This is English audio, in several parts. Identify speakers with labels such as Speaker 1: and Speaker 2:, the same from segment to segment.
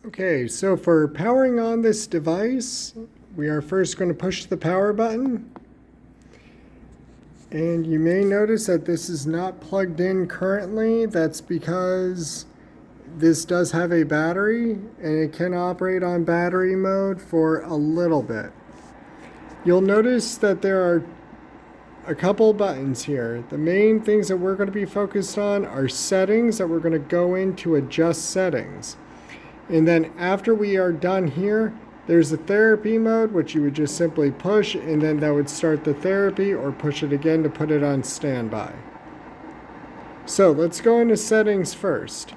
Speaker 1: Okay, so for powering on this device, we are first going to push the power button. And you may notice that this is not plugged in currently. That's because this does have a battery and it can operate on battery mode for a little bit. You'll notice that there are a couple buttons here. The main things that we're going to be focused on are settings that we're going to go in to adjust settings. And then after we are done here, there's the therapy mode, which you would just simply push, and then that would start the therapy, or push it again to put it on standby. So let's go into settings first.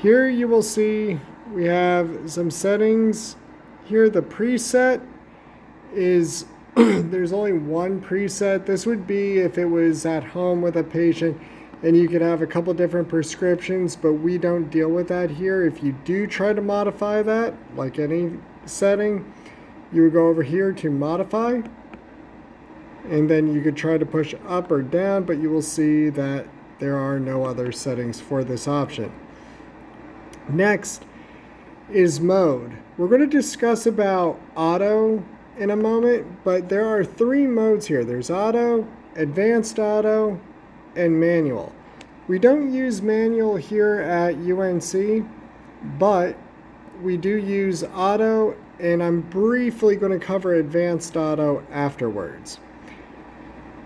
Speaker 1: Here you will see we have some settings. Here the preset is, there's only one preset. This would be if it was at home with a patient and you could have a couple different prescriptions, but we don't deal with that here. If you do try to modify that, like any setting, you would go over here to modify, and then you could try to push up or down, but you will see that there are no other settings for this option. Next is mode. We're going to discuss about auto in a moment, but there are three modes here. There's auto, advanced auto, and manual. We don't use manual here at UNC, but we do use auto, and I'm briefly going to cover advanced auto afterwards.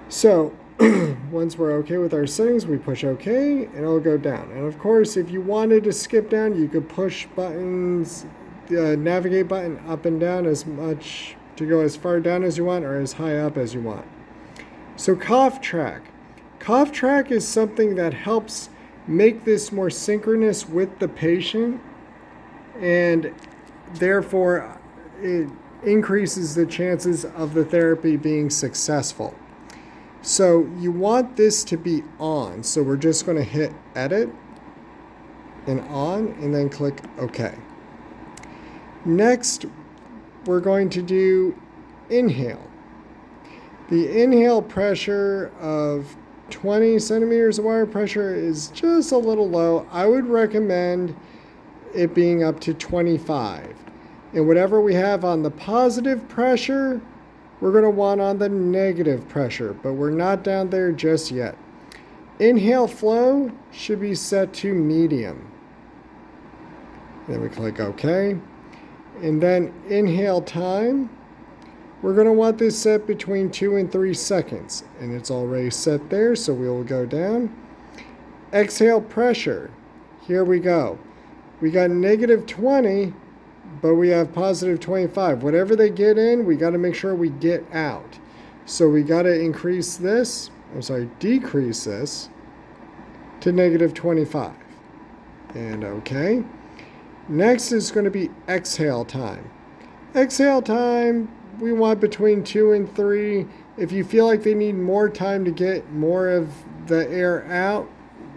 Speaker 1: So once we're okay with our settings, we push OK and it'll go down. And of course, if you wanted to skip down, you could push buttons, the navigate button up and down as much to go as far down as you want or as high up as you want. So cough track. Cough track is something that helps make this more synchronous with the patient, and therefore it increases the chances of the therapy being successful. So you want this to be on. So we're just going to hit edit and on and then click OK. Next, we're going to do inhale. The inhale pressure of 20 centimeters of wire pressure is just a little low. I would recommend it being up to 25. And whatever we have on the positive pressure, we're going to want on the negative pressure, but we're not down there just yet. Inhale flow should be set to medium. Then we click OK. And then inhale time, we're going to want this set between 2 and 3 seconds. And it's already set there, so we will go down. Exhale pressure. Here we go. We got negative 20, but we have positive 25. Whatever they get in, we got to make sure we get out. So we got to decrease this to negative 25. And OK. Next is going to be exhale time. Exhale time, we want between 2 and 3. If you feel like they need more time to get more of the air out,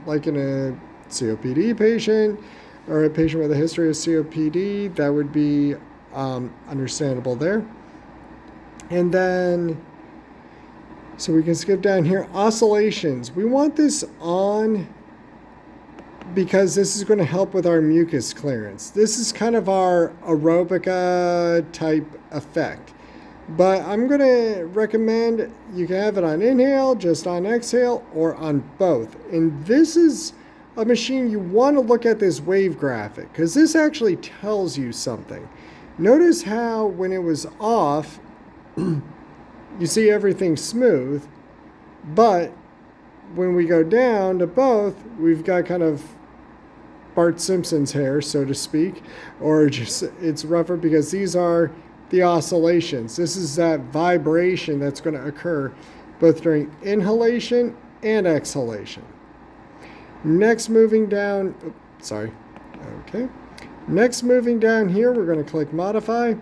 Speaker 1: like in a COPD patient or a patient with a history of COPD, that would be understandable there. And then, so we can skip down here. Oscillations. We want this on because this is going to help with our mucus clearance. This is kind of our aerobica type effect. But I'm going to recommend you can have it on inhale, just on exhale, or on both. And this is a machine you want to look at this wave graphic, because this actually tells you something. Notice how when it was off, you see everything smooth, but when we go down to both, we've got kind of Bart Simpson's hair, so to speak, or just it's rougher because these are the oscillations. This is that vibration that's going to occur both during inhalation and exhalation. Next, moving down, Next, moving down here, we're going to click modify.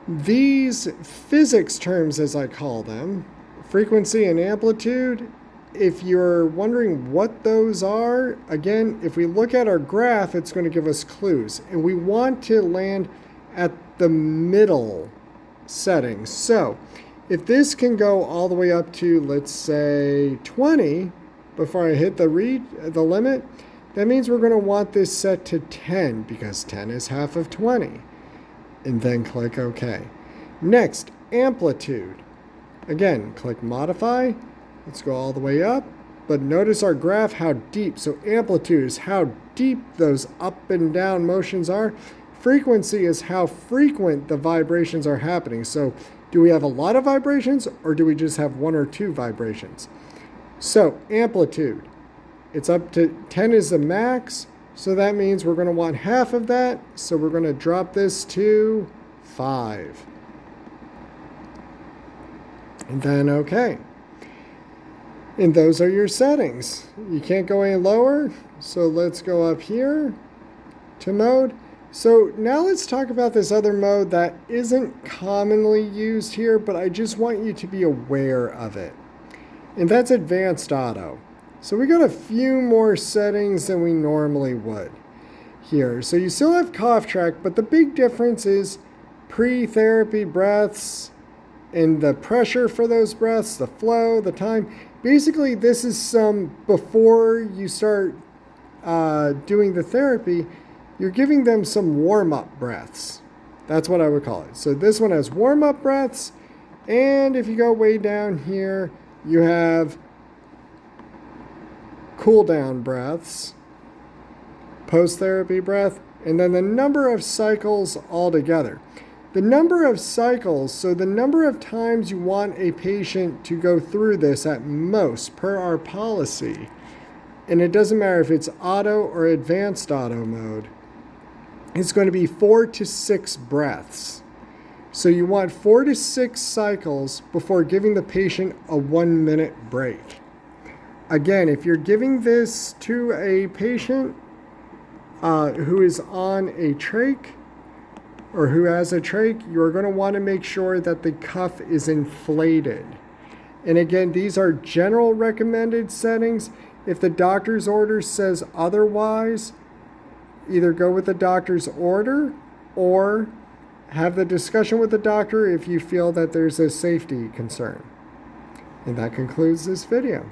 Speaker 1: These physics terms, as I call them, frequency and amplitude, if you're wondering what those are, again, if we look at our graph, it's going to give us clues. And we want to land at the middle setting. So if this can go all the way up to, let's say, 20 before I hit the limit, that means we're going to want this set to 10 because 10 is half of 20. And then click OK. Next, amplitude. Again, click Modify. Let's go all the way up. But notice our graph, how deep. So amplitude is how deep those up and down motions are. Frequency is how frequent the vibrations are happening. So do we have a lot of vibrations or do we just have 1 or 2 vibrations? So amplitude, it's up to 10 is the max. So that means we're going to want half of that. So we're going to drop this to 5. And then OK. And those are your settings. You can't go any lower. So let's go up here to mode. So now let's talk about this other mode that isn't commonly used here, but I just want you to be aware of it. And that's advanced auto. So we got a few more settings than we normally would here. So you still have cough track, but the big difference is pre-therapy breaths and the pressure for those breaths, the flow, the time. Basically, this is some before you start doing the therapy, you're giving them some warm-up breaths. That's what I would call it. So this one has warm-up breaths. And if you go way down here, you have cool-down breaths, post-therapy breath, and then the number of cycles altogether. The number of cycles, so the number of times you want a patient to go through this at most per our policy, and it doesn't matter if it's auto or advanced auto mode, it's going to be 4 to 6 breaths. So you want 4 to 6 cycles before giving the patient a 1-minute break. Again, if you're giving this to a patient who is on a trach, or who has a trach, you're going to want to make sure that the cuff is inflated. And again, these are general recommended settings. If the doctor's order says otherwise, either go with the doctor's order or have the discussion with the doctor if you feel that there's a safety concern. And that concludes this video.